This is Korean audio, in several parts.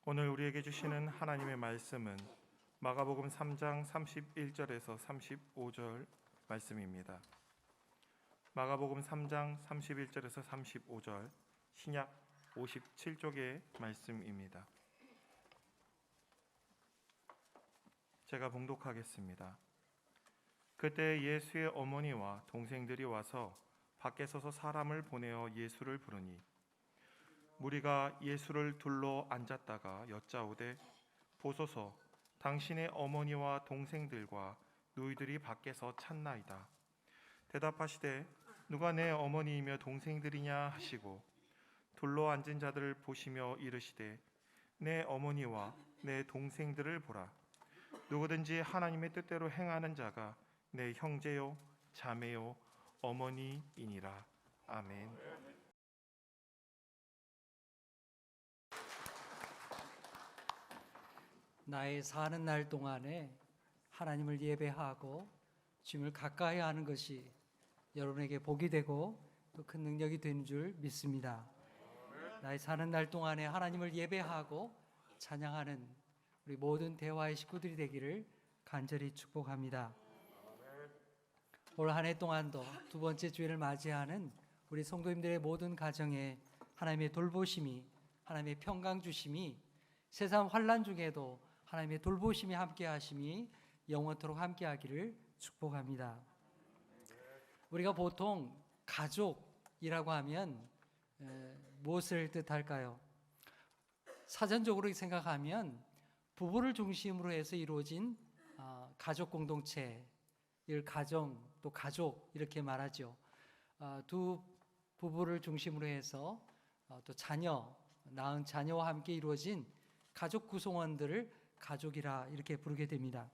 오늘 우리에게 주시는 하나님의 말씀은 마가복음 3장 31절에서 35절 말씀입니다. 마가복음 3장 31절에서 35절, 신약 57쪽의 말씀입니다. 제가 봉독하겠습니다. 그때 예수의 어머니와 동생들이 와서 밖에 서서 사람을 보내어 예수를 부르니 무리가 예수를 둘러 앉았다가 여짜오되 보소서, 당신의 어머니와 동생들과 누이들이 밖에서 찾나이다. 대답하시되 누가 내 어머니이며 동생들이냐 하시고 둘러 앉은 자들을 보시며 이르시되 내 어머니와 내 동생들을 보라. 누구든지 하나님의 뜻대로 행하는 자가 내 형제요 자매요 어머니이니라. 아멘. 나의 사는 날 동안에 하나님을 예배하고 주님을 가까이 하는 것이 여러분에게 복이 되고 또 큰 능력이 되는 줄 믿습니다. 나의 사는 날 동안에 하나님을 예배하고 찬양하는 우리 모든 대화의 식구들이 되기를 간절히 축복합니다. 올 한 해 동안도 두 번째 주일을 맞이하는 우리 성도님들의 모든 가정에 하나님의 돌보심이, 하나님의 평강 주심이, 세상 환난 중에도 하나님의 돌보심이 함께 하심이 영원토록 함께 하기를 축복합니다. 우리가 보통 가족이라고 하면 무엇을 뜻할까요? 사전적으로 생각하면 부부를 중심으로 해서 이루어진 가족 공동체, 이를 가정 또 가족 이렇게 말하죠. 두 부부를 중심으로 해서 또 자녀, 낳은 자녀와 함께 이루어진 가족 구성원들을 가족이라 이렇게 부르게 됩니다.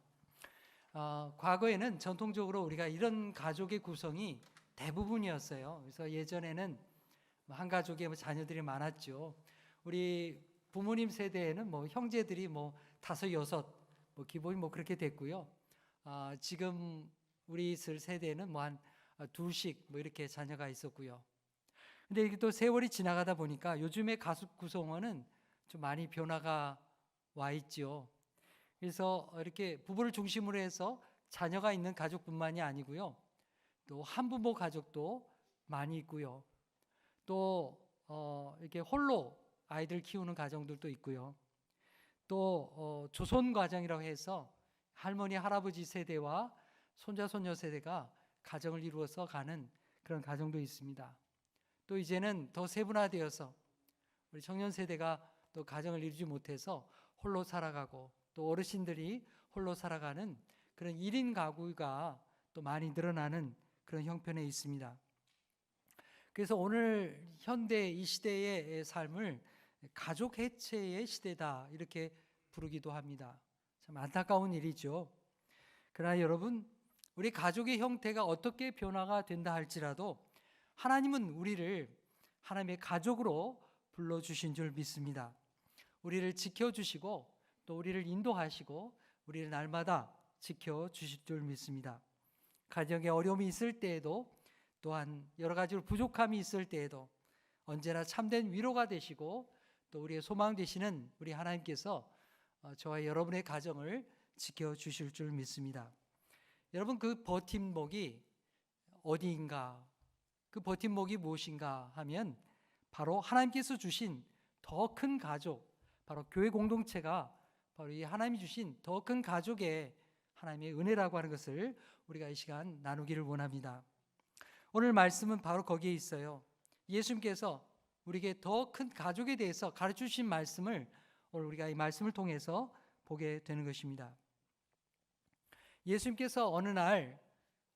과거에는 전통적으로 우리가 이런 가족의 구성이 대부분이었어요. 그래서 예전에는 한 가족에 자녀들이 많았죠. 우리 부모님 세대에는 형제들이 다섯 여섯 기본이 그렇게 됐고요. 지금 우리 세대에는 한 둘씩 이렇게 자녀가 있었고요. 근데 이게 또 세월이 지나가다 보니까 요즘의 가족 구성원은 좀 많이 변화가 와 있죠. 그래서 이렇게 부부를 중심으로 해서 자녀가 있는 가족뿐만이 아니고요. 또 한부모 가족도 많이 있고요. 또 이렇게 홀로 아이들 키우는 가정들도 있고요. 또 조손 가정이라고 해서 할머니, 할아버지 세대와 손자, 손녀 세대가 가정을 이루어서 가는 그런 가정도 있습니다. 또 이제는 더 세분화되어서 우리 청년 세대가 또 가정을 이루지 못해서 홀로 살아가고 또 어르신들이 홀로 살아가는 그런 1인 가구가 또 많이 늘어나는 그런 형편에 있습니다. 그래서 오늘 현대 이 시대의 삶을 가족 해체의 시대다 이렇게 부르기도 합니다. 참 안타까운 일이죠. 그러나 여러분, 우리 가족의 형태가 어떻게 변화가 된다 할지라도 하나님은 우리를 하나님의 가족으로 불러주신 줄 믿습니다. 우리를 지켜주시고 또 우리를 인도하시고 우리를 날마다 지켜주실 줄 믿습니다. 가정에 어려움이 있을 때에도 또한 여러 가지로 부족함이 있을 때에도 언제나 참된 위로가 되시고 또 우리의 소망 되시는 우리 하나님께서 저와 여러분의 가정을 지켜주실 줄 믿습니다. 여러분, 그 버팀목이 어디인가? 그 버팀목이 무엇인가 하면 바로 하나님께서 주신 더 큰 가족, 바로 교회 공동체가 바로 이 하나님이 주신 더 큰 가족의 하나님의 은혜라고 하는 것을 우리가 이 시간 나누기를 원합니다. 오늘 말씀은 바로 거기에 있어요. 예수님께서 우리에게 더 큰 가족에 대해서 가르쳐 주신 말씀을 오늘 우리가 이 말씀을 통해서 보게 되는 것입니다. 예수님께서 어느 날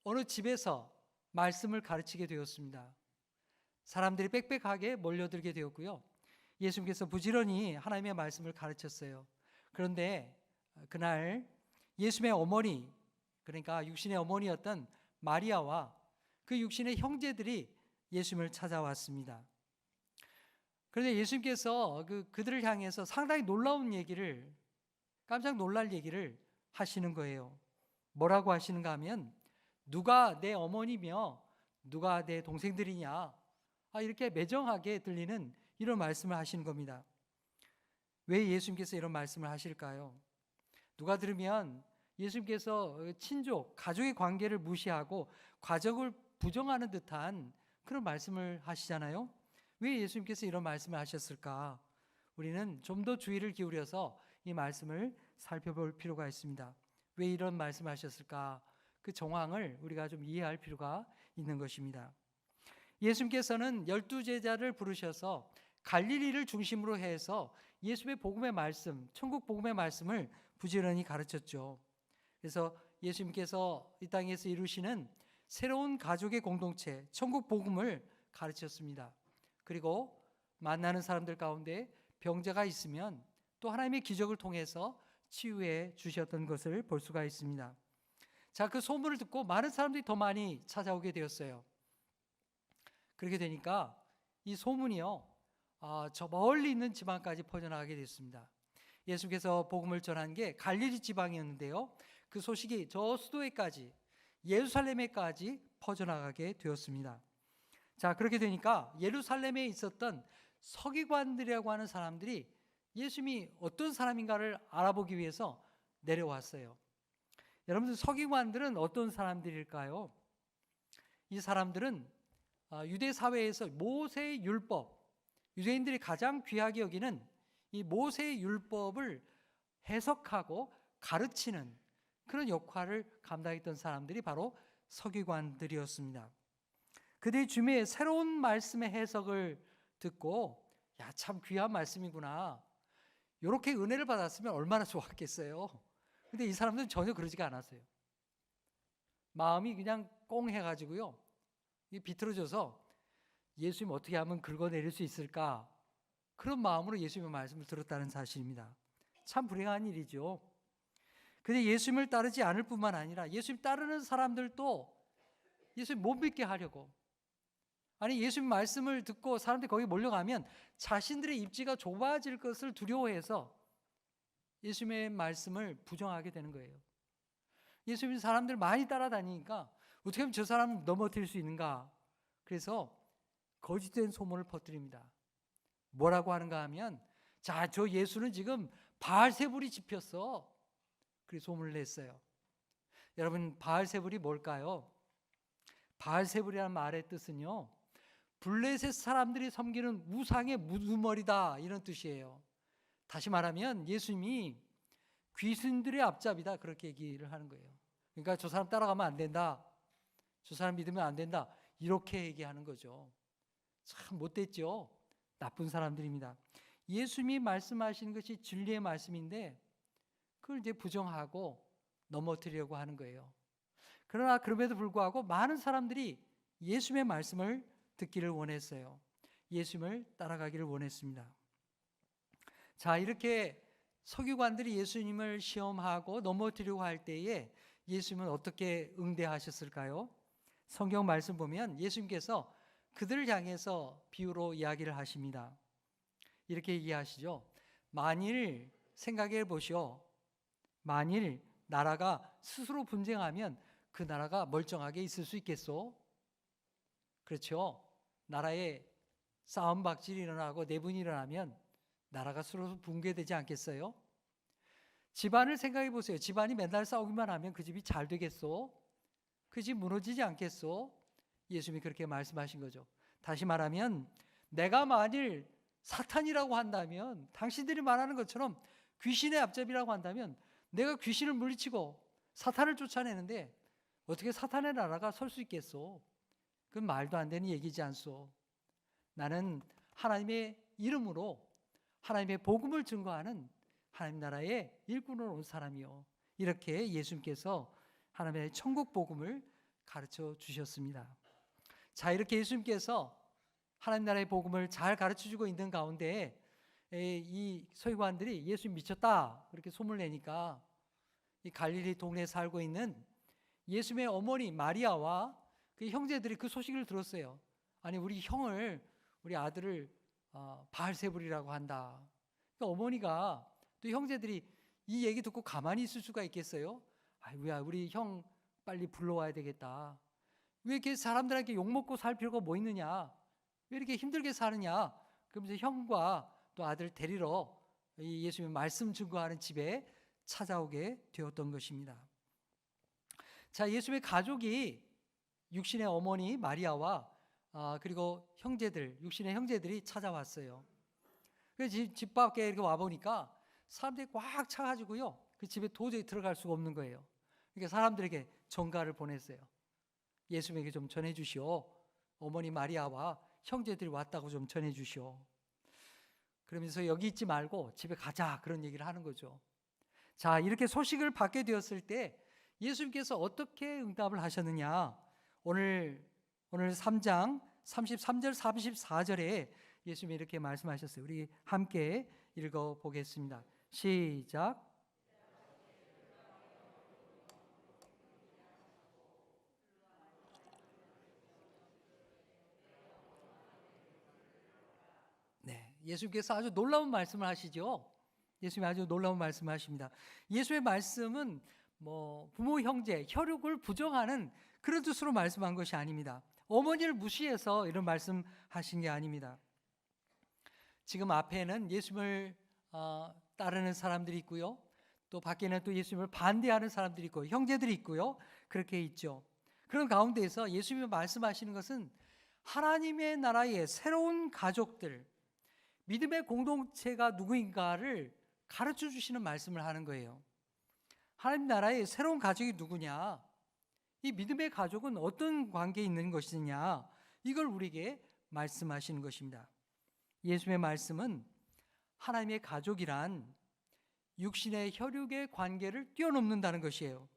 어느 집에서 말씀을 가르치게 되었습니다. 사람들이 빽빽하게 몰려들게 되었고요. 예수님께서 부지런히 하나님의 말씀을 가르쳤어요. 그런데 그날 예수님의 어머니, 그러니까 육신의 어머니였던 마리아와 그 육신의 형제들이 예수님을 찾아왔습니다. 그런데 예수님께서 그들을 향해서 상당히 놀라운 얘기를, 깜짝 놀랄 얘기를 하시는 거예요. 뭐라고 하시는가 하면 누가 내 어머니며 누가 내 동생들이냐, 이렇게 매정하게 들리는 이런 말씀을 하시는 겁니다. 왜 예수님께서 이런 말씀을 하실까요? 누가 들으면 예수님께서 친족, 가족의 관계를 무시하고 가족을 부정하는 듯한 그런 말씀을 하시잖아요. 왜 예수님께서 이런 말씀을 하셨을까? 우리는 좀 더 주의를 기울여서 이 말씀을 살펴볼 필요가 있습니다. 왜 이런 말씀을 하셨을까? 그 정황을 우리가 좀 이해할 필요가 있는 것입니다. 예수님께서는 12제자를 부르셔서 갈릴리를 중심으로 해서 예수의 복음의 말씀, 천국 복음의 말씀을 부지런히 가르쳤죠. 그래서 예수님께서 이 땅에서 이루시는 새로운 가족의 공동체, 천국 복음을 가르쳤습니다. 그리고 만나는 사람들 가운데 병자가 있으면 또 하나님의 기적을 통해서 치유해 주셨던 것을 볼 수가 있습니다. 자, 그 소문을 듣고 많은 사람들이 더 많이 찾아오게 되었어요. 그렇게 되니까 이 소문이요, 저 멀리 있는 지방까지 퍼져나가게 됐습니다. 예수께서 복음을 전한 게 갈릴리 지방이었는데요, 그 소식이 저 수도에까지, 예루살렘에까지 퍼져나가게 되었습니다. 자, 그렇게 되니까 예루살렘에 있었던 서기관들이라고 하는 사람들이 예수님이 어떤 사람인가를 알아보기 위해서 내려왔어요. 여러분들, 서기관들은 어떤 사람들일까요? 이 사람들은 유대 사회에서 모세의 율법, 유대인들이 가장 귀하게 여기는 이 모세의 율법을 해석하고 가르치는 그런 역할을 감당했던 사람들이 바로 서기관들이었습니다. 그들이 주님의 새로운 말씀의 해석을 듣고, 야, 참 귀한 말씀이구나, 이렇게 은혜를 받았으면 얼마나 좋았겠어요. 근데 이 사람들은 전혀 그러지가 않았어요. 마음이 그냥 꽁해가지고요, 비틀어져서 예수님 어떻게 하면 긁어내릴 수 있을까, 그런 마음으로 예수님의 말씀을 들었다는 사실입니다. 참 불행한 일이죠. 근데 예수님을 따르지 않을 뿐만 아니라 예수님 따르는 사람들도 예수님 못 믿게 하려고, 아니, 예수님 말씀을 듣고 사람들이 거기 몰려가면 자신들의 입지가 좁아질 것을 두려워해서 예수님의 말씀을 부정하게 되는 거예요. 예수님 사람들 많이 따라다니니까 어떻게 하면 저 사람을 넘어뜨릴 수 있는가, 그래서 거짓된 소문을 퍼뜨립니다. 뭐라고 하는가 하면, 자, 저 예수는 지금 바알세불이 집혔어, 그래서 소문을 냈어요. 여러분, 바알세불이 뭘까요? 바알세불이라는 말의 뜻은요, 블레셋 사람들이 섬기는 우상의 무두머리다, 이런 뜻이에요. 다시 말하면 예수님이 귀신들의 앞잡이다, 그렇게 얘기를 하는 거예요. 그러니까 저 사람 따라가면 안 된다, 저 사람 믿으면 안 된다, 이렇게 얘기하는 거죠. 참 못됐죠. 나쁜 사람들입니다. 예수님이 말씀하시는 것이 진리의 말씀인데 그걸 이제 부정하고 넘어뜨리려고 하는 거예요. 그러나 그럼에도 불구하고 많은 사람들이 예수님의 말씀을 듣기를 원했어요. 예수님을 따라가기를 원했습니다. 자, 이렇게 서기관들이 예수님을 시험하고 넘어뜨리려고 할 때에 예수님은 어떻게 응대하셨을까요? 성경 말씀 보면 예수님께서 그들을 향해서 비유로 이야기를 하십니다. 이렇게 얘기하시죠. 만일 생각해 보시오. 만일 나라가 스스로 분쟁하면 그 나라가 멀쩡하게 있을 수 있겠소? 그렇죠. 나라에 싸움박질이 일어나고 내분이 일어나면 나라가 스스로 붕괴되지 않겠어요? 집안을 생각해 보세요. 집안이 맨날 싸우기만 하면 그 집이 잘 되겠소? 그 집 무너지지 않겠소? 예수님이 그렇게 말씀하신 거죠. 다시 말하면 내가 만일 사탄이라고 한다면, 당신들이 말하는 것처럼 귀신의 앞잡이라고 한다면 내가 귀신을 물리치고 사탄을 쫓아내는데 어떻게 사탄의 나라가 설 수 있겠소? 그건 말도 안 되는 얘기지 않소? 나는 하나님의 이름으로 하나님의 복음을 증거하는 하나님 나라의 일꾼으로 온 사람이요, 이렇게 예수님께서 하나님의 천국 복음을 가르쳐 주셨습니다. 자, 이렇게 예수님께서 하나님 나라의 복음을 잘 가르쳐주고 있는 가운데 이 서기관들이 예수님 미쳤다, 그렇게 소문을 내니까 이 갈릴리 동네에 살고 있는 예수님의 어머니 마리아와 그 형제들이 그 소식을 들었어요. 아니, 우리 아들을 바알세불이라고 한다. 그러니까 어머니가, 또 형제들이 이 얘기 듣고 가만히 있을 수가 있겠어요? 아이고야, 우리 형 빨리 불러와야 되겠다. 왜 이렇게 사람들한테 욕먹고 살 필요가 뭐 있느냐, 왜 이렇게 힘들게 사느냐, 그러면서 형과 또 아들 데리러 이 예수님의 말씀 증거하는 집에 찾아오게 되었던 것입니다. 자, 예수님의 가족이 육신의 어머니 마리아와 그리고 형제들, 육신의 형제들이 찾아왔어요. 그래서 집 밖에 이렇게 와 보니까 사람들이 꽉 차가지고요, 그 집에 도저히 들어갈 수가 없는 거예요. 그러니까 사람들에게 전가를 보냈어요. 예수님에게 좀 전해주시오. 어머니 마리아와 형제들이 왔다고 좀 전해주시오. 그러면서 여기 있지 말고 집에 가자, 그런 얘기를 하는 거죠. 자, 이렇게 소식을 받게 되었을 때 예수님께서 어떻게 응답을 하셨느냐? 오늘 3장 33절 34절에 예수님이 이렇게 말씀하셨어요. 우리 함께 읽어보겠습니다. 시작. 네, 예수님께서 아주 놀라운 말씀을 하시죠. 예수님이 아주 놀라운 말씀을 하십니다. 예수의 말씀은 부모, 형제, 혈육을 부정하는 그런 뜻으로 말씀한 것이 아닙니다. 어머니를 무시해서 이런 말씀하신 게 아닙니다. 지금 앞에는 예수님을 따르는 사람들이 있고요, 또 밖에는 또 예수님을 반대하는 사람들이 있고 형제들이 있고요, 그렇게 있죠. 그런 가운데에서 예수님이 말씀하시는 것은 하나님의 나라의 새로운 가족들, 믿음의 공동체가 누구인가를 가르쳐 주시는 말씀을 하는 거예요. 하나님 나라의 새로운 가족이 누구냐, 이 믿음의 가족은 어떤 관계에 있는 것이냐, 이걸 우리에게 말씀하시는 것입니다. 예수님의 말씀은 하나님의 가족이란 육신의 혈육의 관계를 뛰어넘는다는 것이에요.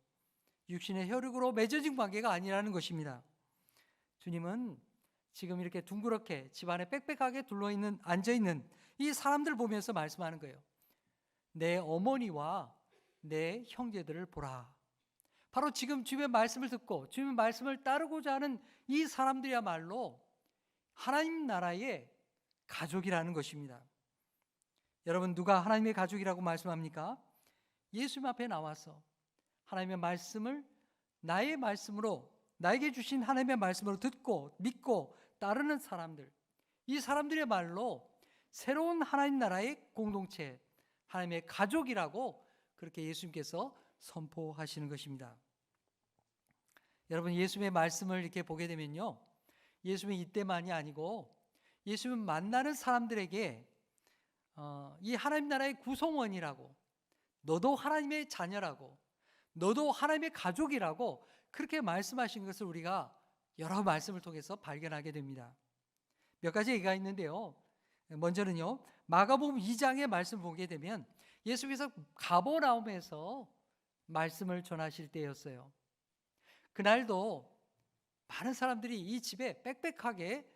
육신의 혈육으로 맺어진 관계가 아니라는 것입니다. 주님은 지금 이렇게 둥그렇게 집안에 빽빽하게 앉아있는 이 사람들 보면서 말씀하는 거예요. 내 어머니와 내 형제들을 보라. 바로 지금 주님의 말씀을 듣고 주님의 말씀을 따르고자 하는 이 사람들이야말로 하나님 나라의 가족이라는 것입니다. 여러분, 누가 하나님의 가족이라고 말씀합니까? 예수님 앞에 나와서 하나님의 말씀을 나의 말씀으로, 나에게 주신 하나님의 말씀으로 듣고 믿고 따르는 사람들, 이 사람들의 말로 새로운 하나님 나라의 공동체, 하나님의 가족이라고 그렇게 예수님께서 선포하시는 것입니다. 여러분, 예수님의 말씀을 이렇게 보게 되면요, 예수님이 이때만이 아니고 예수님 만나는 사람들에게 이 하나님 나라의 구성원이라고, 너도 하나님의 자녀라고, 너도 하나님의 가족이라고 그렇게 말씀하신 것을 우리가 여러 말씀을 통해서 발견하게 됩니다. 몇 가지 얘기가 있는데요, 먼저는요, 마가복음 2장의 말씀 보게 되면 예수께서 가버나움에서 말씀을 전하실 때였어요. 그날도 많은 사람들이 이 집에 빽빽하게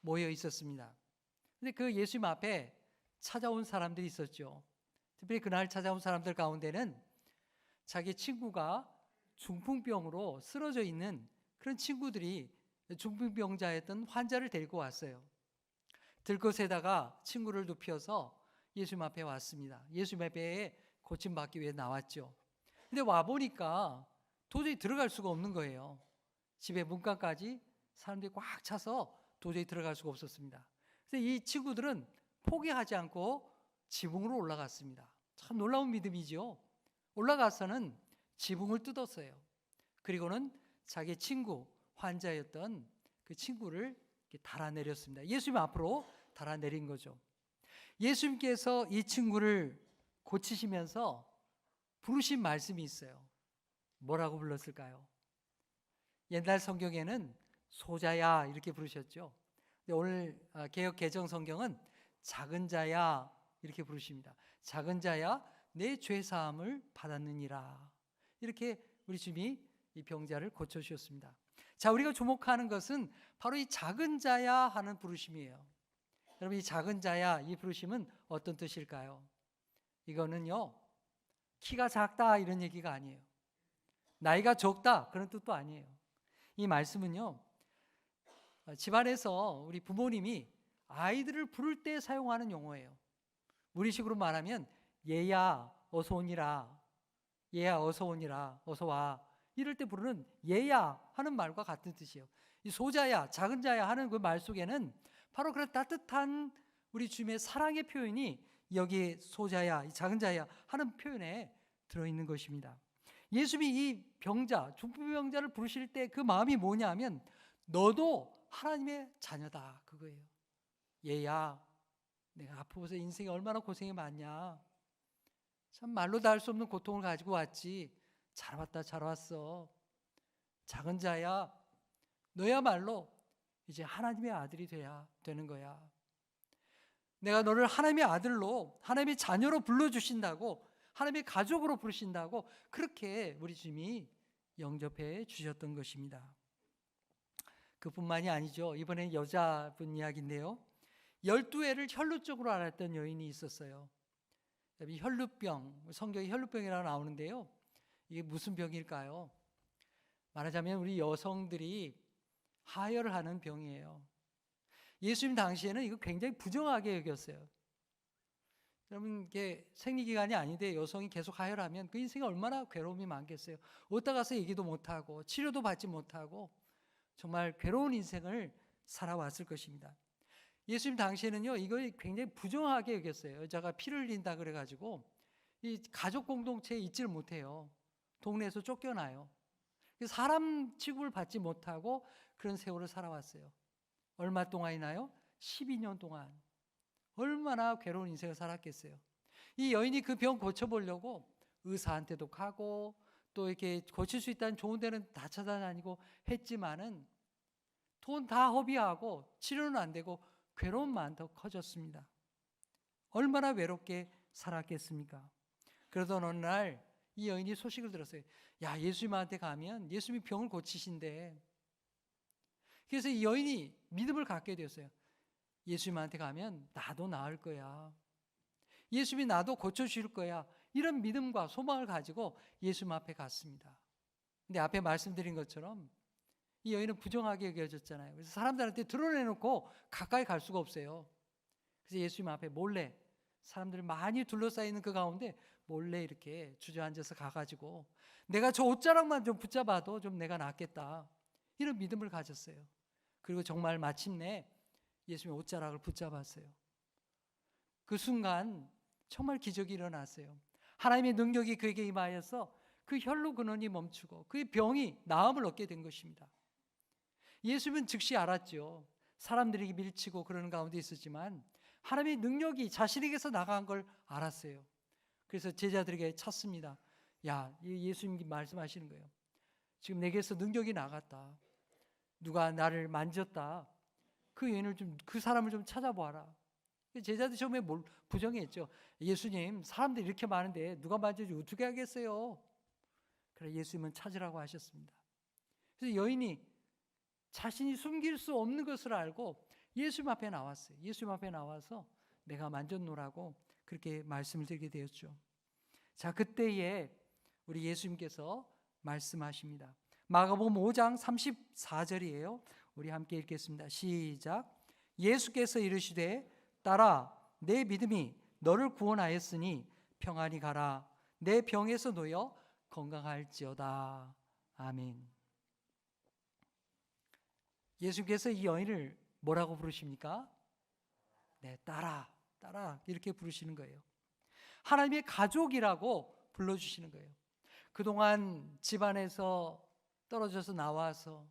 모여 있었습니다. 근데 그 예수님 앞에 찾아온 사람들이 있었죠. 특별히 그날 찾아온 사람들 가운데는 자기 친구가 중풍병으로 쓰러져 있는 그런 친구들이 중풍병자였던 환자를 데리고 왔어요. 들것에다가 친구를 눕혀서 예수님 앞에 왔습니다. 예수님 앞에 고침받기 위해 나왔죠. 근데 와보니까 도저히 들어갈 수가 없는 거예요. 집의 문간까지 사람들이 꽉 차서 도저히 들어갈 수가 없었습니다. 그래서 이 친구들은 포기하지 않고 지붕으로 올라갔습니다. 참 놀라운 믿음이죠. 올라가서는 지붕을 뜯었어요. 그리고는 자기 친구, 환자였던 그 친구를 이렇게 달아내렸습니다. 예수님 앞으로 달아내린 거죠. 예수님께서 이 친구를 고치시면서 부르신 말씀이 있어요. 뭐라고 불렀을까요? 옛날 성경에는 소자야 이렇게 부르셨죠. 근데 오늘 개역 개정 성경은 작은 자야 이렇게 부르십니다. 작은 자야 내 죄 사함을 받았느니라. 이렇게 우리 주님이 이 병자를 고쳐 주셨습니다. 자, 우리가 주목하는 것은 바로 이 작은 자야 하는 부르심이에요. 여러분, 이 작은 자야 이 부르심은 어떤 뜻일까요? 이거는요, 키가 작다 이런 얘기가 아니에요. 나이가 적다 그런 뜻도 아니에요. 이 말씀은요, 집안에서 우리 부모님이 아이들을 부를 때 사용하는 용어예요. 우리식으로 말하면 얘야 어서 오니라, 얘야 어서 오니라, 어서 와, 이럴 때 부르는 얘야 하는 말과 같은 뜻이에요. 이 소자야, 작은 자야 하는 그 말 속에는 바로 그런 따뜻한 우리 주님의 사랑의 표현이 여기에 소자야, 이 작은 자야 하는 표현에 들어있는 것입니다. 예수님이 이 병자, 중풍병자를 부르실 때 그 마음이 뭐냐 하면 너도 하나님의 자녀다, 그거예요. 얘야, 내가 아프고서 인생에 얼마나 고생이 많냐. 참 말로 다 할 수 없는 고통을 가지고 왔지. 잘 왔다, 잘 왔어. 작은 자야, 너야말로 이제 하나님의 아들이 돼야 되는 거야. 내가 너를 하나님의 아들로, 하나님의 자녀로 불러주신다고, 하나님의 가족으로 부르신다고 그렇게 우리 주님이 영접해 주셨던 것입니다. 그뿐만이 아니죠. 이번엔 여자분 이야기인데요. 12회를 혈루증으로 앓았던 여인이 있었어요. 혈루병, 성경에 혈루병이라고 나오는데요. 이게 무슨 병일까요? 말하자면 우리 여성들이 하혈을 하는 병이에요. 예수님 당시에는 이거 굉장히 부정하게 여겼어요. 여러분, 이게 생리기간이 아닌데 여성이 계속 하혈하면 그 인생에 얼마나 괴로움이 많겠어요. 어디다 가서 얘기도 못하고 치료도 받지 못하고 정말 괴로운 인생을 살아왔을 것입니다. 예수님 당시에는요, 이걸 굉장히 부정하게 여겼어요. 여자가 피를 흘린다 그래가지고 이 가족 공동체에 있지를 못해요. 동네에서 쫓겨나요. 사람 취급을 받지 못하고 그런 세월을 살아왔어요. 얼마 동안이나요? 12년 동안. 얼마나 괴로운 인생을 살았겠어요. 이 여인이 그 병 고쳐보려고 의사한테도 가고 또 이렇게 고칠 수 있다는 좋은 데는 다 찾아다니고 했지만은 돈 다 허비하고 치료는 안 되고 괴로움만 더 커졌습니다. 얼마나 외롭게 살았겠습니까? 그러던 어느 날 이 여인이 소식을 들었어요. 야, 예수님한테 가면 예수님이 병을 고치신대. 그래서 이 여인이 믿음을 갖게 되었어요. 예수님한테 가면 나도 나을 거야. 예수님이 나도 고쳐주실 거야. 이런 믿음과 소망을 가지고 예수님 앞에 갔습니다. 근데 앞에 말씀드린 것처럼 이 여인은 부정하게 여겨졌잖아요. 그래서 사람들한테 드러내놓고 가까이 갈 수가 없어요. 그래서 예수님 앞에 몰래, 사람들이 많이 둘러싸이는 그 가운데 몰래 이렇게 주저앉아서 가가지고 내가 저 옷자락만 좀 붙잡아도 좀 내가 낫겠다. 이런 믿음을 가졌어요. 그리고 정말 마침내 예수님의 옷자락을 붙잡았어요. 그 순간 정말 기적이 일어났어요. 하나님의 능력이 그에게 임하여서 그 혈루 근원이 멈추고 그의 병이 나음을 얻게 된 것입니다. 예수님은 즉시 알았죠. 사람들이 밀치고 그러는 가운데 있었지만 하나님의 능력이 자신에게서 나간 걸 알았어요. 그래서 제자들에게 찾습니다. 야, 예수님이 말씀하시는 거예요. 지금 내게서 능력이 나갔다. 누가 나를 만졌다. 그 여인을 그 사람을 좀 찾아보아라. 제자들이 처음에 부정했죠. 예수님, 사람들이 이렇게 많은데 누가 만져지 어떻게 하겠어요? 그래 예수님은 찾으라고 하셨습니다. 그래서 여인이 자신이 숨길 수 없는 것을 알고 예수님 앞에 나왔어요. 예수님 앞에 나와서 내가 만졌노라고 그렇게 말씀을 드리게 되었죠. 자, 그때에 우리 예수님께서 말씀하십니다. 마가복음 5장 34절이에요. 우리 함께 읽겠습니다. 시작. 예수께서 이르시되 딸아, 내 믿음이 너를 구원하였으니 평안히 가라. 내 병에서 놓여 건강할지어다. 아멘. 예수께서 이 여인을 뭐라고 부르십니까? 네, 딸아, 딸아 이렇게 부르시는 거예요. 하나님의 가족이라고 불러주시는 거예요. 그동안 집안에서 떨어져서 나와서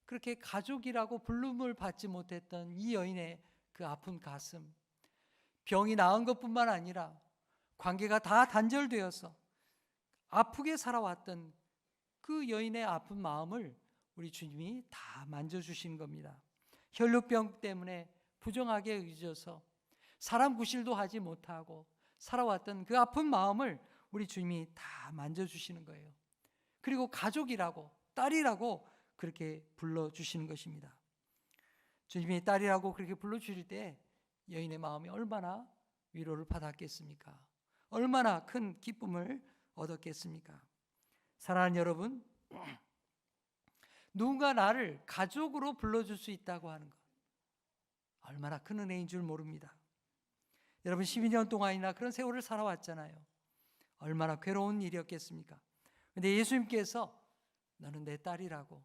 그렇게 가족이라고 부름을 받지 못했던 이 여인의 그 아픈 가슴, 병이 나은 것뿐만 아니라 관계가 다 단절되어서 아프게 살아왔던 그 여인의 아픈 마음을 우리 주님이 다 만져주신 겁니다. 혈루병 때문에 부정하게 여겨져서 사람 구실도 하지 못하고 살아왔던 그 아픈 마음을 우리 주님이 다 만져주시는 거예요. 그리고 가족이라고, 딸이라고 그렇게 불러주시는 것입니다. 주님이 딸이라고 그렇게 불러주실 때 여인의 마음이 얼마나 위로를 받았겠습니까? 얼마나 큰 기쁨을 얻었겠습니까? 사랑하는 여러분, 누군가 나를 가족으로 불러줄 수 있다고 하는 것 얼마나 큰 은혜인 줄 모릅니다. 여러분 12년 동안이나 그런 세월을 살아왔잖아요. 얼마나 괴로운 일이었겠습니까? 그런데 예수님께서 너는 내 딸이라고,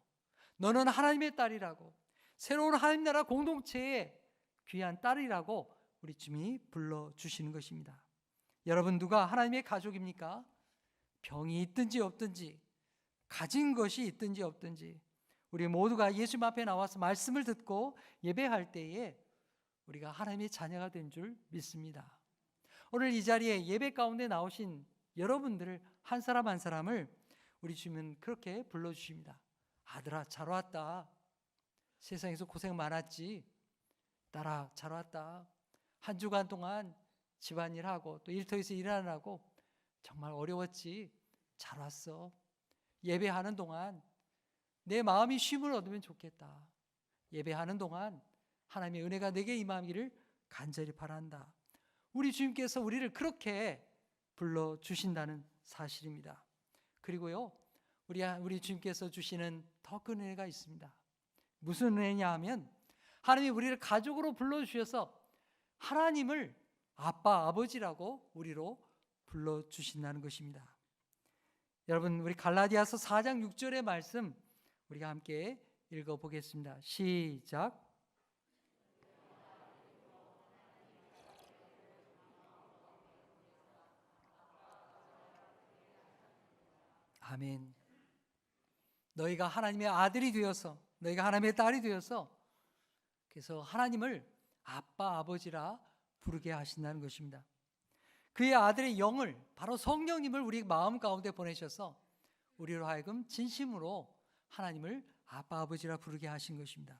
너는 하나님의 딸이라고, 새로운 하나님 나라 공동체의 귀한 딸이라고 우리 주님이 불러주시는 것입니다. 여러분, 누가 하나님의 가족입니까? 병이 있든지 없든지, 가진 것이 있든지 없든지, 우리 모두가 예수님 앞에 나와서 말씀을 듣고 예배할 때에 우리가 하나님의 자녀가 된 줄 믿습니다. 오늘 이 자리에 예배 가운데 나오신 여러분들을 한 사람 한 사람을 우리 주님은 그렇게 불러주십니다. 아들아, 잘 왔다. 세상에서 고생 많았지. 딸아, 잘 왔다. 한 주간 동안 집안일하고 또 일터에서 일하느라고 정말 어려웠지. 잘 왔어. 예배하는 동안 내 마음이 쉼을 얻으면 좋겠다. 예배하는 동안 하나님의 은혜가 내게 임하기를 간절히 바란다. 우리 주님께서 우리를 그렇게 불러주신다는 사실입니다. 그리고요, 우리 주님께서 주시는 더 큰 은혜가 있습니다. 무슨 은혜냐 하면 하나님이 우리를 가족으로 불러주셔서 하나님을 아빠, 아버지라고 우리로 불러주신다는 것입니다. 여러분, 우리 갈라디아서 4장 6절의 말씀 우리가 함께 읽어보겠습니다. 시작. 아멘. 너희가 하나님의 아들이 되어서, 너희가 하나님의 딸이 되어서, 그래서 하나님을 아빠, 아버지라 부르게 하신다는 것입니다. 그의 아들의 영을, 바로 성령님을 우리 마음 가운데 보내셔서 우리로 하여금 진심으로 하나님을 아빠, 아버지라 부르게 하신 것입니다.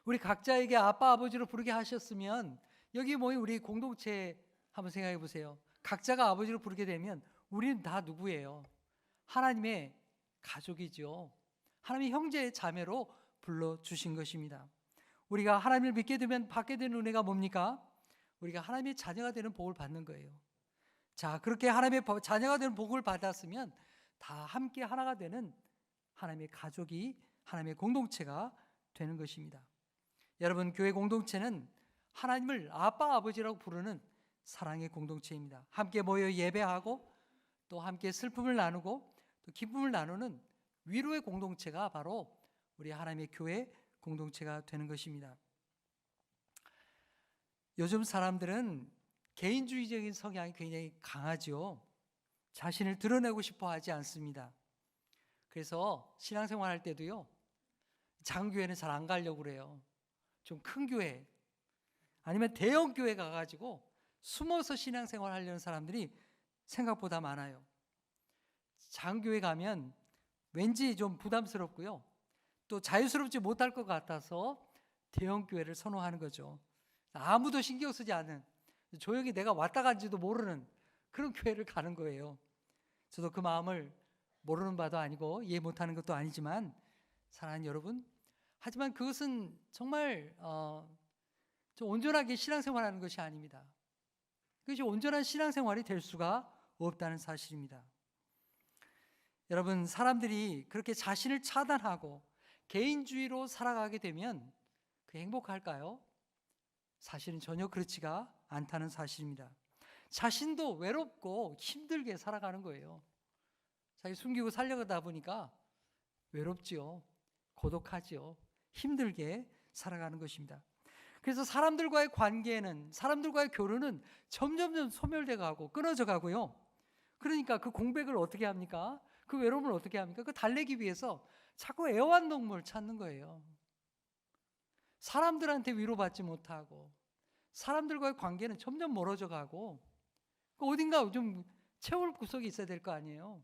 우리 각자에게 아빠, 아버지로 부르게 하셨으면 여기 모인 우리 공동체 한번 생각해 보세요. 각자가 아버지로 부르게 되면 우리는 다 누구예요? 하나님의 가족이죠. 하나님의 형제 자매로 불러주신 것입니다. 우리가 하나님을 믿게 되면 받게 되는 은혜가 뭡니까? 우리가 하나님의 자녀가 되는 복을 받는 거예요. 자, 그렇게 하나님의 자녀가 되는 복을 받았으면 다 함께 하나가 되는 하나님의 가족이, 하나님의 공동체가 되는 것입니다. 여러분, 교회 공동체는 하나님을 아빠, 아버지라고 부르는 사랑의 공동체입니다. 함께 모여 예배하고 또 함께 슬픔을 나누고 또 기쁨을 나누는 위로의 공동체가 바로 우리 하나님의 교회 공동체가 되는 것입니다. 요즘 사람들은 개인주의적인 성향이 굉장히 강하죠. 자신을 드러내고 싶어 하지 않습니다. 그래서 신앙생활 할 때도요, 장교회는 잘 안 가려고 그래요. 좀 큰 교회 아니면 대형 교회 가가지고 숨어서 신앙생활 하려는 사람들이 생각보다 많아요. 장교회 가면 왠지 좀 부담스럽고요, 또 자유스럽지 못할 것 같아서 대형 교회를 선호하는 거죠. 아무도 신경 쓰지 않는, 조용히 내가 왔다 간지도 모르는 그런 교회를 가는 거예요. 저도 그 마음을 모르는 바도 아니고 이해 못하는 것도 아니지만, 사랑하는 여러분, 하지만 그것은 정말 좀 온전하게 신앙생활하는 것이 아닙니다. 그것이 온전한 신앙생활이 될 수가 없다는 사실입니다. 여러분, 사람들이 그렇게 자신을 차단하고 개인주의로 살아가게 되면 그 행복할까요? 사실은 전혀 그렇지가 않다는 사실입니다. 자신도 외롭고 힘들게 살아가는 거예요. 자기 숨기고 살려가다 보니까 외롭지요, 고독하지요, 힘들게 살아가는 것입니다. 그래서 사람들과의 관계는, 사람들과의 교류는 점점 소멸돼 가고 끊어져 가고요. 그러니까 그 공백을 어떻게 합니까? 그 외로움을 어떻게 합니까? 그 달래기 위해서 자꾸 애완동물 찾는 거예요. 사람들한테 위로받지 못하고 사람들과의 관계는 점점 멀어져 가고 어딘가 좀 채울 구석이 있어야 될 거 아니에요.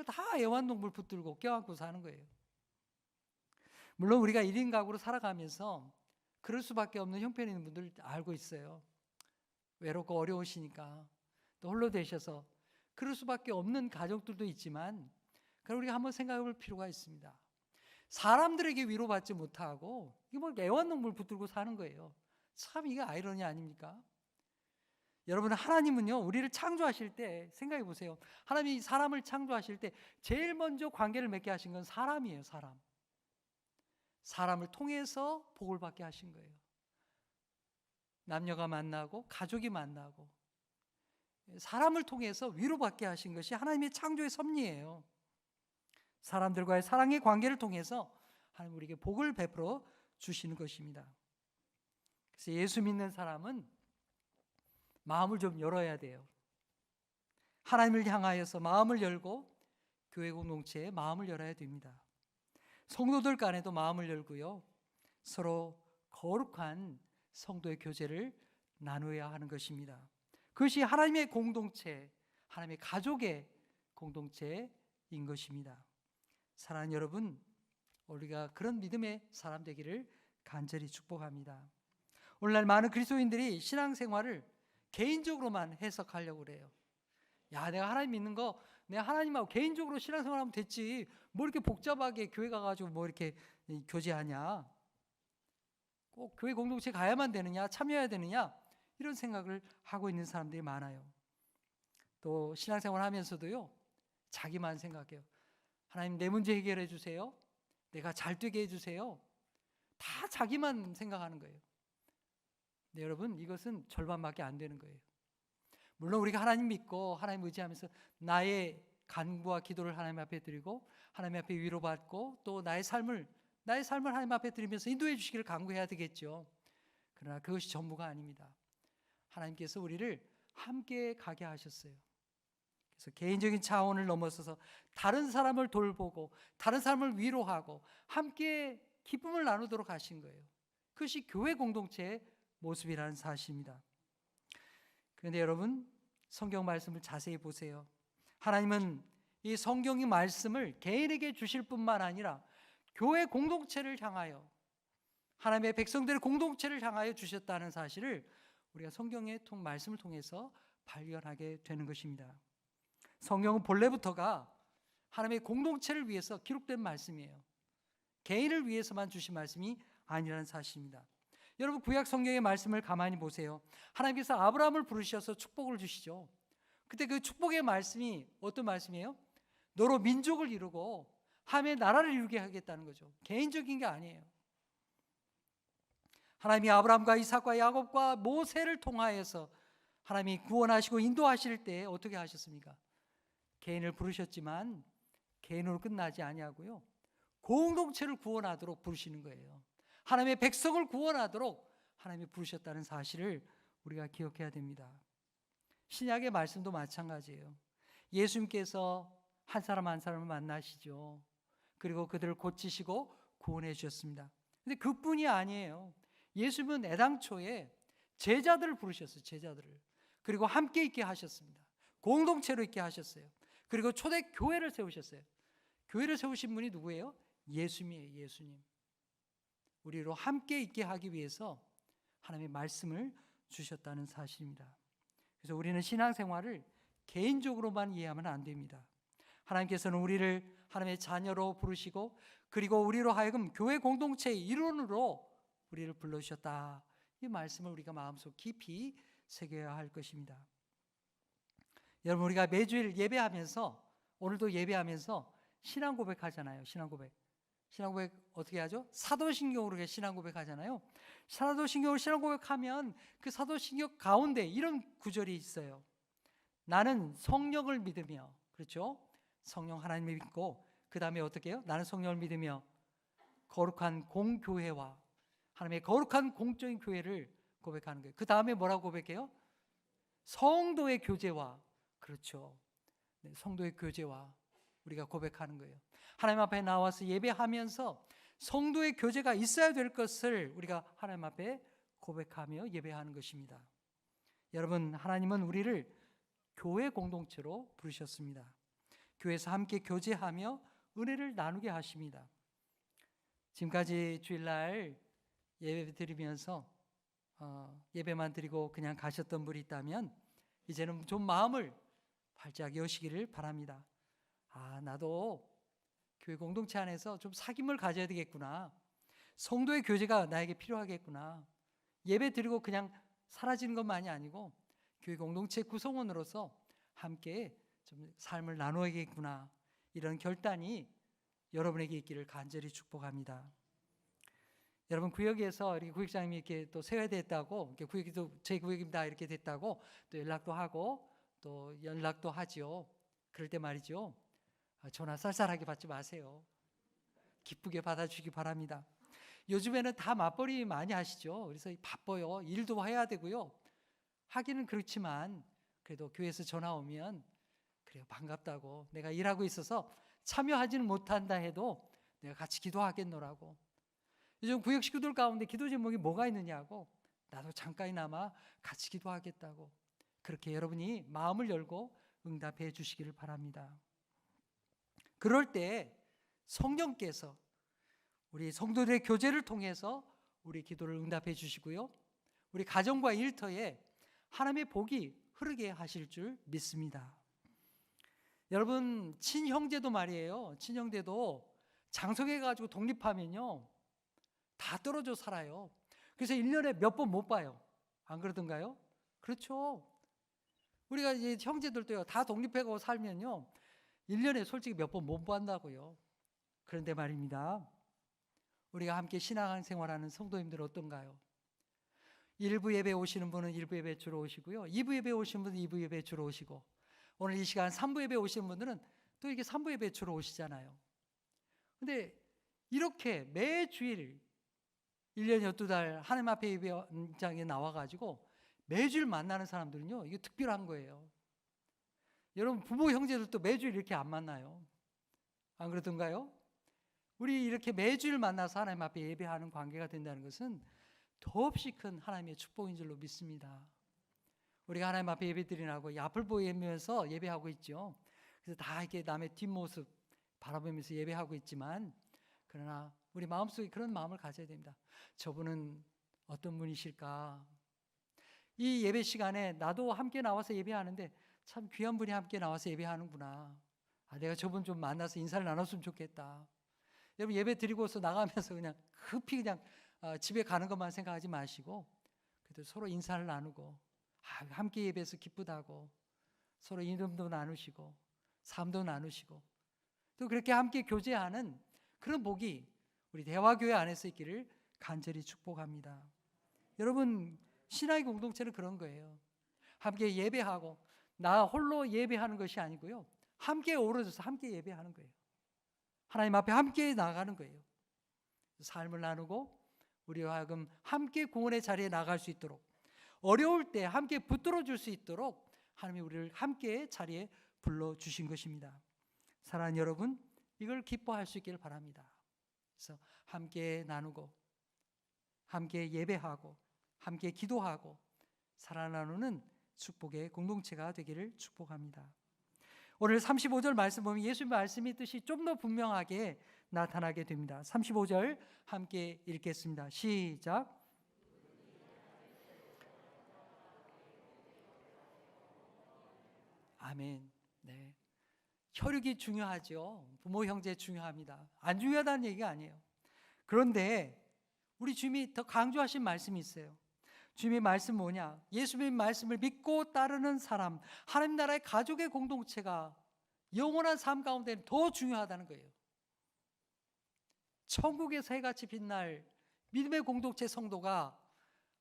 다 애완동물 붙들고 껴안고 사는 거예요. 물론 우리가 1인 가구로 살아가면서 그럴 수밖에 없는 형편이 있는 분들 알고 있어요. 외롭고 어려우시니까 또 홀로 되셔서 그럴 수밖에 없는 가족들도 있지만, 그럼 우리가 한번 생각해 볼 필요가 있습니다. 사람들에게 위로받지 못하고 이게 뭐 애완동물 붙들고 사는 거예요. 참 이게 아이러니 아닙니까? 여러분, 하나님은요, 우리를 창조하실 때 생각해 보세요. 하나님이 사람을 창조하실 때 제일 먼저 관계를 맺게 하신 건 사람이에요. 사람을 통해서 복을 받게 하신 거예요. 남녀가 만나고 가족이 만나고 사람을 통해서 위로받게 하신 것이 하나님의 창조의 섭리예요. 사람들과의 사랑의 관계를 통해서 하나님 우리에게 복을 베풀어 주시는 것입니다. 그래서 예수 믿는 사람은 마음을 좀 열어야 돼요. 하나님을 향하여서 마음을 열고 교회 공동체에 마음을 열어야 됩니다. 성도들 간에도 마음을 열고요. 서로 거룩한 성도의 교제를 나누어야 하는 것입니다. 그것이 하나님의 공동체, 하나님의 가족의 공동체인 것입니다. 사랑하는 여러분, 우리가 그런 믿음의 사람 되기를 간절히 축복합니다. 오늘날 많은 그리스도인들이 신앙생활을 개인적으로만 해석하려고 그래요. 야, 내가 하나님 믿는 거 내가 하나님하고 개인적으로 신앙생활하면 됐지, 뭐 이렇게 복잡하게 교회 가가지고 뭐 이렇게 교제하냐, 꼭 교회 공동체 가야만 되느냐, 참여해야 되느냐, 이런 생각을 하고 있는 사람들이 많아요. 또 신앙생활 하면서도요, 자기만 생각해요. 하나님, 내 문제 해결해 주세요, 내가 잘 되게 해주세요. 다 자기만 생각하는 거예요. 네, 여러분, 이것은 절반밖에 안 되는 거예요. 물론 우리가 하나님 믿고 하나님 의지하면서 나의 간구와 기도를 하나님 앞에 드리고 하나님 앞에 위로받고 또 나의 삶을 하나님 앞에 드리면서 인도해 주시기를 간구해야 되겠죠. 그러나 그것이 전부가 아닙니다. 하나님께서 우리를 함께 가게 하셨어요. 그래서 개인적인 차원을 넘어서서 다른 사람을 돌보고 다른 사람을 위로하고 함께 기쁨을 나누도록 하신 거예요. 그것이 교회 공동체의 모습이라는 사실입니다. 그런데 여러분, 성경 말씀을 자세히 보세요. 하나님은 이 성경의 말씀을 개인에게 주실 뿐만 아니라 교회 공동체를 향하여, 하나님의 백성들의 공동체를 향하여 주셨다는 사실을 우리가 성경의 말씀을 통해서 발견하게 되는 것입니다. 성경은 본래부터가 하나님의 공동체를 위해서 기록된 말씀이에요. 개인을 위해서만 주신 말씀이 아니라는 사실입니다. 여러분, 구약 성경의 말씀을 가만히 보세요. 하나님께서 아브라함을 부르셔서 축복을 주시죠. 그때 그 축복의 말씀이 어떤 말씀이에요? 너로 민족을 이루고 하나님의 나라를 이루게 하겠다는 거죠. 개인적인 게 아니에요. 하나님이 아브라함과 이삭과 야곱과 모세를 통하여서 하나님이 구원하시고 인도하실 때 어떻게 하셨습니까? 개인을 부르셨지만 개인으로 끝나지 아니하고요, 공동체를 구원하도록 부르시는 거예요. 하나님의 백성을 구원하도록 하나님이 부르셨다는 사실을 우리가 기억해야 됩니다. 신약의 말씀도 마찬가지예요. 예수님께서 한 사람 한 사람을 만나시죠. 그리고 그들을 고치시고 구원해 주셨습니다. 근데 그뿐이 아니에요. 예수님은 애당초에 제자들을 부르셨어요. 제자들을. 그리고 함께 있게 하셨습니다. 공동체로 있게 하셨어요. 그리고 초대 교회를 세우셨어요. 교회를 세우신 분이 누구예요? 예수님이에요. 예수님. 우리로 함께 있게 하기 위해서 하나님의 말씀을 주셨다는 사실입니다. 그래서 우리는 신앙생활을 개인적으로만 이해하면 안 됩니다. 하나님께서는 우리를 하나님의 자녀로 부르시고 그리고 우리로 하여금 교회 공동체의 일원으로 우리를 불러주셨다. 이 말씀을 우리가 마음속 깊이 새겨야 할 것입니다. 여러분, 우리가 매주일 예배하면서, 오늘도 예배하면서 신앙 고백하잖아요. 신앙 고백 어떻게 하죠? 사도신경으로 신앙 고백하잖아요. 사도신경으로 신앙 고백하면 그 사도신경 가운데 이런 구절이 있어요. 나는 성령을 믿으며, 그렇죠? 성령 하나님을 믿고 그 다음에 어떻게 해요? 나는 성령을 믿으며 거룩한 공교회와 하나님의 거룩한 공적인 교회를 고백하는 거예요. 그 다음에 뭐라고 고백해요? 성도의 교제와, 그렇죠. 네, 성도의 교제와 우리가 고백하는 거예요. 하나님 앞에 나와서 예배하면서 성도의 교제가 있어야 될 것을 우리가 하나님 앞에 고백하며 예배하는 것입니다. 여러분, 하나님은 우리를 교회 공동체로 부르셨습니다. 교회에서 함께 교제하며 은혜를 나누게 하십니다. 지금까지 주일날 예배 드리면서 예배만 드리고 그냥 가셨던 분이 있다면 이제는 좀 마음을 활짝 여시기를 바랍니다. 아, 나도 교회 공동체 안에서 좀 사귐을 가져야 되겠구나. 성도의 교제가 나에게 필요하겠구나. 예배 드리고 그냥 사라지는 것만이 아니고 교회 공동체 구성원으로서 함께 좀 삶을 나누어야겠구나. 이런 결단이 여러분에게 있기를 간절히 축복합니다. 여러분, 구역에서 이렇게 구역장님이 이렇게 또 세워됐다고, 이렇게 구역이 또 제 구역입니다 이렇게 됐다고 또 연락도 하고 또 연락도 하지요. 그럴 때 말이죠, 전화 쌀쌀하게 받지 마세요. 기쁘게 받아주시기 바랍니다. 요즘에는 다 맞벌이 많이 하시죠. 그래서 바빠요. 일도 해야 되고요. 하기는 그렇지만 그래도 교회에서 전화 오면 그래요, 반갑다고, 내가 일하고 있어서 참여하지는 못한다 해도 내가 같이 기도하겠노라고. 요즘 구역 식구들 가운데 기도 제목이 뭐가 있느냐고, 나도 잠깐이나마 같이 기도하겠다고. 그렇게 여러분이 마음을 열고 응답해 주시기를 바랍니다. 그럴 때 성령께서 우리 성도들의 교제를 통해서 우리 기도를 응답해 주시고요, 우리 가정과 일터에 하나님의 복이 흐르게 하실 줄 믿습니다. 여러분, 친형제도 말이에요. 친형제도 장성해가지고 독립하면요 다 떨어져 살아요. 그래서 1년에 몇 번 못 봐요. 안 그러던가요? 그렇죠. 우리가 이제 형제들도요 다 독립해가고 살면요 1년에 솔직히 몇 번 못 본다고요. 그런데 말입니다, 우리가 함께 신앙생활하는 성도님들 어떤가요? 1부 예배 오시는 분은 1부 예배 주로 오시고요, 2부 예배 오시는 분은 2부 예배 주로 오시고, 오늘 이 시간 3부 예배 오시는 분들은 또 이게 3부 예배 주로 오시잖아요. 근데 이렇게 매주일 1년 12달 하나님 앞에 예배장에 나와가지고 매주일 만나는 사람들은요 이게 특별한 거예요. 여러분, 부모 형제들도 매주일 이렇게 안 만나요. 안 그러던가요? 우리 이렇게 매주일 만나서 하나님 앞에 예배하는 관계가 된다는 것은 더없이 큰 하나님의 축복인 줄로 믿습니다. 우리가 하나님 앞에 예배드리라고 앞을 보이면서 예배하고 있죠. 그래서 다 이렇게 남의 뒷모습 바라보면서 예배하고 있지만, 그러나 우리 마음속에 그런 마음을 가져야 됩니다. 저분은 어떤 분이실까? 이 예배 시간에 나도 함께 나와서 예배하는데 참 귀한 분이 함께 나와서 예배하는구나. 내가 저분 좀 만나서 인사를 나눴으면 좋겠다. 여러분, 예배 드리고서 나가면서 그냥 급히 그냥 집에 가는 것만 생각하지 마시고 그래도 서로 인사를 나누고, 함께 예배해서 기쁘다고 서로 이름도 나누시고 삶도 나누시고, 또 그렇게 함께 교제하는 그런 복이 우리 대화교회 안에서 있기를 간절히 축복합니다. 여러분, 신앙의 공동체는 그런 거예요. 함께 예배하고, 나 홀로 예배하는 것이 아니고요, 함께 어우러져서 함께 예배하는 거예요. 하나님 앞에 함께 나가는 거예요. 삶을 나누고 우리와 하여금 함께 구원의 자리에 나갈 수 있도록, 어려울 때 함께 붙들어 줄 수 있도록 하나님이 우리를 함께 자리에 불러주신 것입니다. 사랑하는 여러분, 이걸 기뻐할 수 있기를 바랍니다. 그래서 함께 나누고 함께 예배하고 함께 기도하고 살아 나누는 축복의 공동체가 되기를 축복합니다. 오늘 35절 말씀 보면 예수님 말씀의 뜻이 좀 더 분명하게 나타나게 됩니다. 35절 함께 읽겠습니다. 시작. 아멘. 네. 혈육이 중요하죠. 부모 형제 중요합니다. 안 중요하다는 얘기가 아니에요. 그런데 우리 주님이 더 강조하신 말씀이 있어요. 주님의 말씀 뭐냐? 예수님의 말씀을 믿고 따르는 사람, 하나님 나라의 가족의 공동체가 영원한 삶 가운데 더 중요하다는 거예요. 천국에서 해같이 빛날 믿음의 공동체 성도가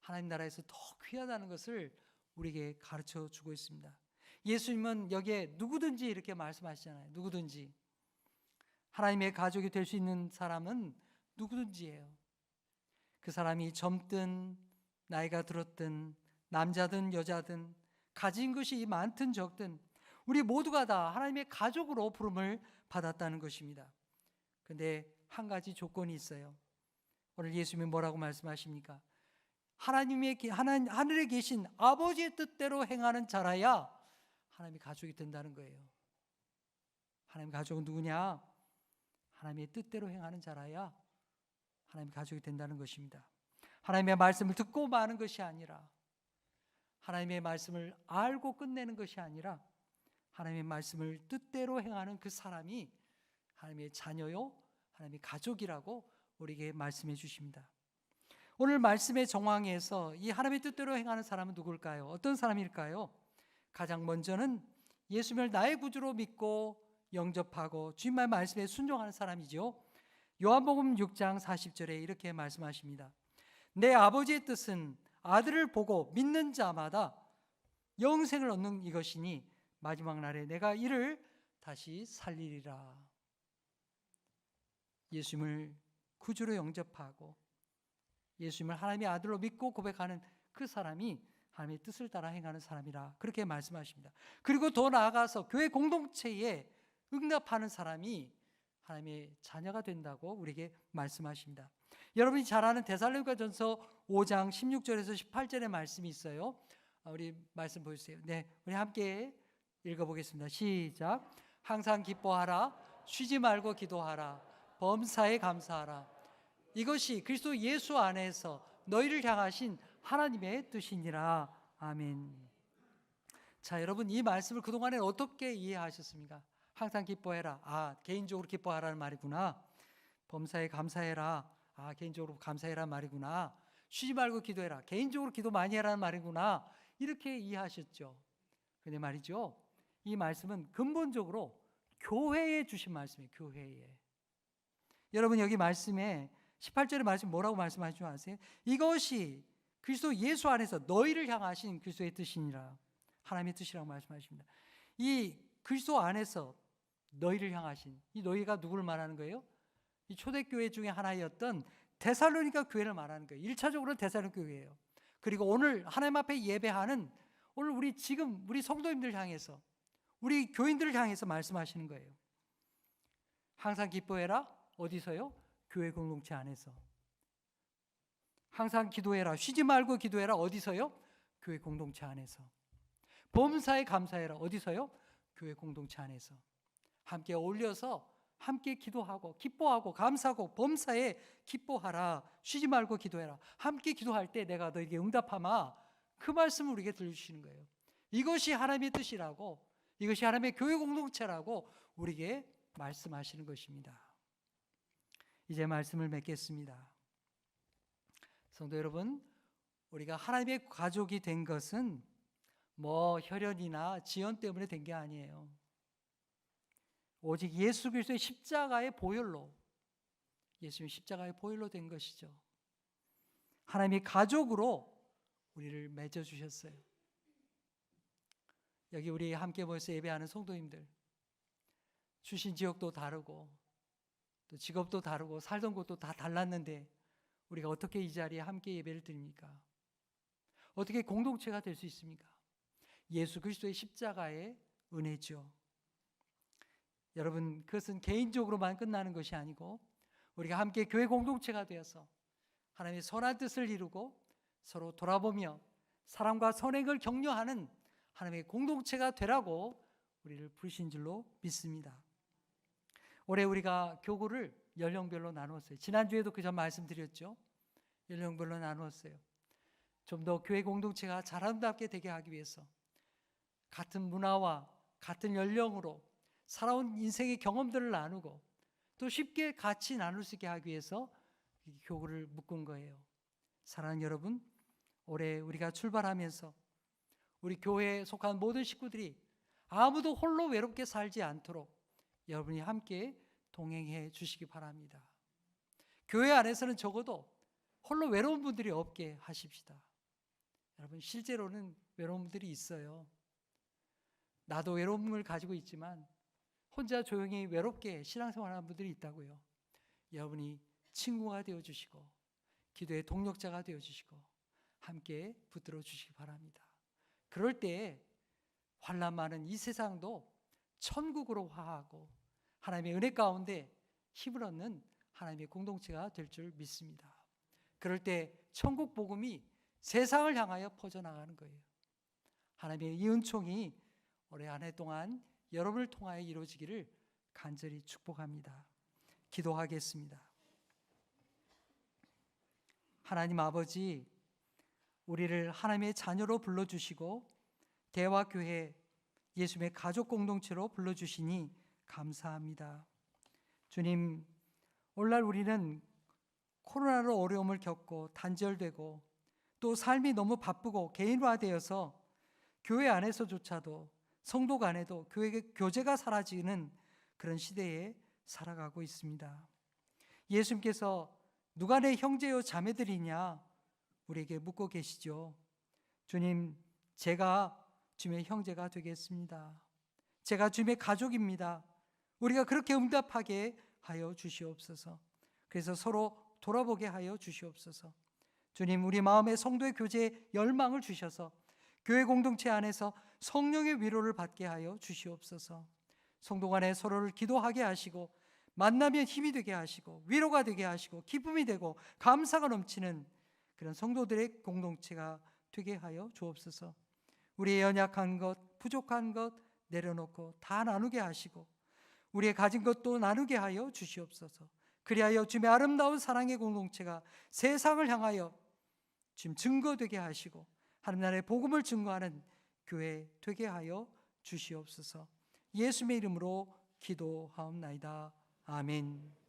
하나님 나라에서 더 귀하다는 것을 우리에게 가르쳐 주고 있습니다. 예수님은 여기에 누구든지 이렇게 말씀하시잖아요. 누구든지. 하나님의 가족이 될 수 있는 사람은 누구든지예요. 그 사람이 젊든 나이가 들었든 남자든 여자든 가진 것이 많든 적든 우리 모두가 다 하나님의 가족으로 부름을 받았다는 것입니다. 그런데 한 가지 조건이 있어요. 오늘 예수님이 뭐라고 말씀하십니까? 하늘에 계신 아버지의 뜻대로 행하는 자라야 하나님의 가족이 된다는 거예요. 하나님의 가족은 누구냐? 하나님의 뜻대로 행하는 자라야 하나님의 가족이 된다는 것입니다. 하나님의 말씀을 듣고 마는 것이 아니라, 하나님의 말씀을 알고 끝내는 것이 아니라 하나님의 말씀을 뜻대로 행하는 그 사람이 하나님의 자녀요, 하나님의 가족이라고 우리에게 말씀해 주십니다. 오늘 말씀의 정황에서 이 하나님의 뜻대로 행하는 사람은 누굴까요? 어떤 사람일까요? 가장 먼저는 예수님을 나의 구주로 믿고 영접하고 주님의 말씀에 순종하는 사람이죠. 요한복음 6장 40절에 이렇게 말씀하십니다. 내 아버지의 뜻은 아들을 보고 믿는 자마다 영생을 얻는 이것이니 마지막 날에 내가 이를 다시 살리리라. 예수님을 구주로 영접하고 예수님을 하나님의 아들로 믿고 고백하는 그 사람이 하나님의 뜻을 따라 행하는 사람이라 그렇게 말씀하십니다. 그리고 더 나아가서 교회 공동체에 응답하는 사람이 하나님의 자녀가 된다고 우리에게 말씀하십니다. 여러분이 잘 아는 데살로니가전서 5장 16절에서 18절의 말씀이 있어요. 우리 말씀 보여주세요. 네, 우리 함께 읽어보겠습니다. 시작. 항상 기뻐하라. 쉬지 말고 기도하라. 범사에 감사하라. 이것이 그리스도 예수 안에서 너희를 향하신 하나님의 뜻이니라. 아멘. 자, 여러분 이 말씀을 그동안에 어떻게 이해하셨습니까? 항상 기뻐해라. 개인적으로 기뻐하라는 말이구나. 범사에 감사해라. 개인적으로 감사해라는 말이구나. 쉬지 말고 기도해라. 개인적으로 기도 많이 해라는 말이구나. 이렇게 이해하셨죠. 근데 말이죠, 이 말씀은 근본적으로 교회에 주신 말씀이에요. 교회에. 여러분 여기 말씀에 18절의 말씀 뭐라고 말씀하시지 아세요? 이것이 그리스도 예수 안에서 너희를 향하신 그리스도의 뜻이니라. 하나님의 뜻이라고 말씀하십니다. 이 그리스도 안에서 너희를 향하신, 이 너희가 누구를 말하는 거예요? 이 초대교회 중에 하나였던 데살로니가 교회를 말하는 거예요. 1차적으로는 데살로니가 교회예요. 그리고 오늘 하나님 앞에 예배하는 오늘 우리 성도님들 향해서, 우리 교인들을 향해서 말씀하시는 거예요. 항상 기뻐해라. 어디서요? 교회 공동체 안에서. 항상 기도해라. 쉬지 말고 기도해라. 어디서요? 교회 공동체 안에서. 범사에 감사해라. 어디서요? 교회 공동체 안에서. 함께 어울려서 함께 기도하고 기뻐하고 감사하고 범사에 기뻐하라. 쉬지 말고 기도해라. 함께 기도할 때 내가 너에게 응답하마. 그 말씀을 우리에게 들려주시는 거예요. 이것이 하나님의 뜻이라고, 이것이 하나님의 교회 공동체라고 우리에게 말씀하시는 것입니다. 이제 말씀을 맺겠습니다. 성도 여러분, 우리가 하나님의 가족이 된 것은 혈연이나 지연 때문에 된 게 아니에요. 오직 예수 그리스도의 십자가의 보혈로, 예수님의 십자가의 보혈로 된 것이죠. 하나님의 가족으로 우리를 맺어주셨어요. 여기 우리 함께 모여서 예배하는 성도님들, 출신 지역도 다르고 또 직업도 다르고 살던 곳도 다 달랐는데 우리가 어떻게 이 자리에 함께 예배를 드립니까? 어떻게 공동체가 될 수 있습니까? 예수 그리스도의 십자가의 은혜죠. 여러분, 그것은 개인적으로만 끝나는 것이 아니고 우리가 함께 교회 공동체가 되어서 하나님의 선한 뜻을 이루고 서로 돌아보며 사랑과 선행을 격려하는 하나님의 공동체가 되라고 우리를 부르신 줄로 믿습니다. 올해 우리가 교구를 연령별로 나누었어요. 지난주에도 그 점 말씀드렸죠. 연령별로 나누었어요. 좀 더 교회 공동체가 잘 아름답게 되게 하기 위해서 같은 문화와 같은 연령으로 살아온 인생의 경험들을 나누고 또 쉽게 같이 나눌 수 있게 하기 위해서 교구를 묶은 거예요. 사랑하는 여러분, 올해 우리가 출발하면서 우리 교회에 속한 모든 식구들이 아무도 홀로 외롭게 살지 않도록 여러분이 함께 동행해 주시기 바랍니다. 교회 안에서는 적어도 홀로 외로운 분들이 없게 하십시다. 여러분, 실제로는 외로운 분들이 있어요. 나도 외로움을 가지고 있지만 혼자 조용히 외롭게 신앙생활하는 분들이 있다고요. 여러분이 친구가 되어주시고 기도의 동력자가 되어주시고 함께 붙들어 주시기 바랍니다. 그럴 때 환난 많은 이 세상도 천국으로 화하고 하나님의 은혜 가운데 힘을 얻는 하나님의 공동체가 될 줄 믿습니다. 그럴 때 천국 복음이 세상을 향하여 퍼져나가는 거예요. 하나님의 이 은총이 올해 한 해 동안 여러분을 통하여 이루어지기를 간절히 축복합니다. 기도하겠습니다. 하나님 아버지, 우리를 하나님의 자녀로 불러주시고 대화교회 예수님의 가족 공동체로 불러주시니 감사합니다. 주님, 오늘날 우리는 코로나로 어려움을 겪고 단절되고 또 삶이 너무 바쁘고 개인화되어서 교회 안에서조차도 성도 간에도 교제가 사라지는 그런 시대에 살아가고 있습니다. 예수님께서 누가 내 형제요 자매들이냐 우리에게 묻고 계시죠. 주님, 제가 주님의 형제가 되겠습니다. 제가 주님의 가족입니다. 우리가 그렇게 응답하게 하여 주시옵소서. 그래서 서로 돌아보게 하여 주시옵소서. 주님, 우리 마음에 성도의 교제에 열망을 주셔서 교회 공동체 안에서 성령의 위로를 받게 하여 주시옵소서. 성도 간에 서로를 기도하게 하시고 만나면 힘이 되게 하시고 위로가 되게 하시고 기쁨이 되고 감사가 넘치는 그런 성도들의 공동체가 되게 하여 주옵소서. 우리의 연약한 것, 부족한 것 내려놓고 다 나누게 하시고 우리의 가진 것도 나누게 하여 주시옵소서. 그리하여 주님의 아름다운 사랑의 공동체가 세상을 향하여 지금 증거되게 하시고 하나님 나라의 복음을 증거하는 교회 되게 하여 주시옵소서. 예수님의 이름으로 기도하옵나이다. 아멘.